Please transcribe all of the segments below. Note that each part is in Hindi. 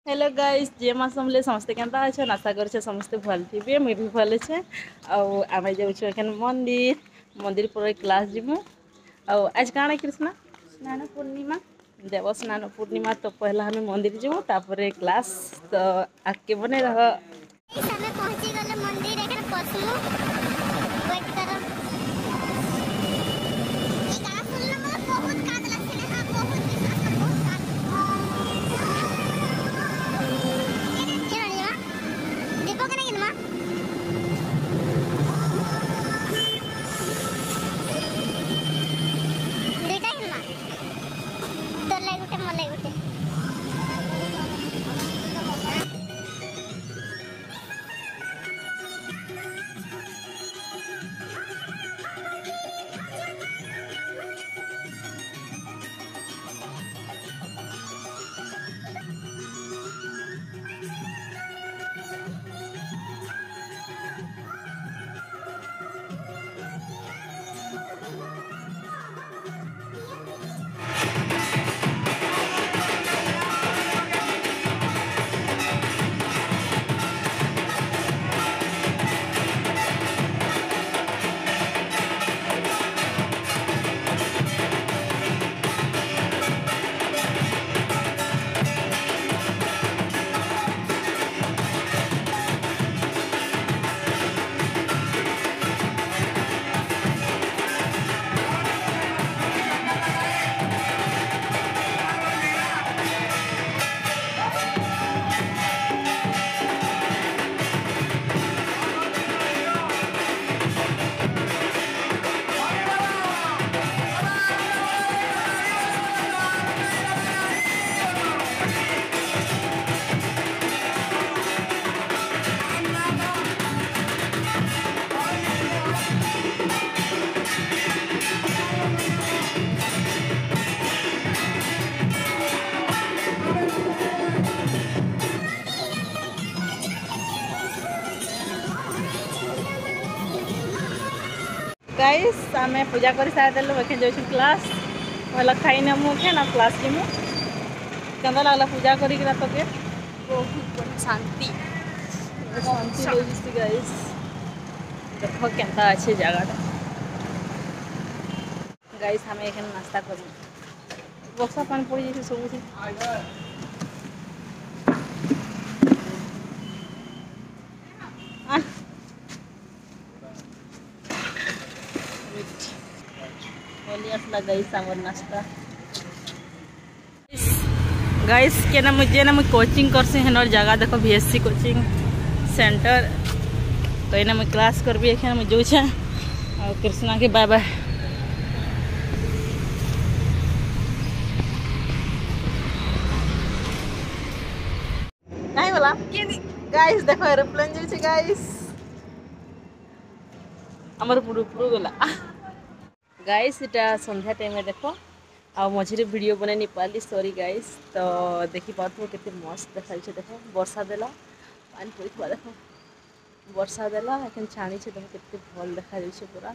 हेलो गाइस जे मास समले समस्ते केनता अच्छे आशा करछे समस्ते भल थिबे मुई भी भल छे आमे जाउछु एखन मंदिर मंदिर पर क्लास जिमु आज काना कृष्णा स्नान पूर्णिमा देव स्नान पूर्णिमा तो पहला हमें मंदिर जिमु तापर क्लास तो आके बने रह समय पहुंची गले मंदिर एखन पसमु वेट करो ई गाना सुनले मला बहुत काज लागছে हां बहुत विश्वास कर बहुत काज के राणीमा दीपक ने किनमा देता किनमा तो लाई गुटे मलाई गुटे गाइस आमे पूजा कर सार देलु एखन जाउछु क्लास पहला खाई ने मु के ना क्लास जिमु केंदा लागला पूजा करी के तो के बहुत शांति शांति लगिस गाइस देखो केंता अच्छे जगह गाइस हमें एखन नाश्ता करू बक्सा पानी पड़ी जैसे सब गाइस आमर नाश्ता गाइस के ना मुझे ना मुझे कोचिंग करसी हेनर जगह देखो बीएससी कोचिंग सेंटर तो इना मैं क्लास करबी एखन मैं जोछे और कृष्णा के बाय बाय नहीं बोला गाइस देखो एरोप्लेन जोछे गाइस हमर पुरु पुरु गला गाइस इटा संध्या टाइम में देखो आ मझे वीडियो बने नहीं पाली सॉरी गाइस तो देखी पाथो केते मस्त देखाइ छे देखो वर्षा देला पानी पड़ीथवा देखो वर्षा देला एखन छाणी छे देखो केते भल देखा जाइ छे पूरा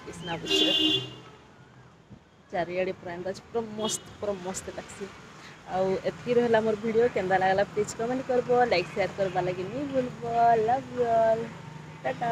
कृष्णा बुझे चारियाडे पूरा मस्त लागसी आ एतकी रहला मोर वीडियो केंदा लागला प्लीज कमेंट करबो लाइक शेयर करबा लागि नहीं भूलबो लव यू ऑल टाटा।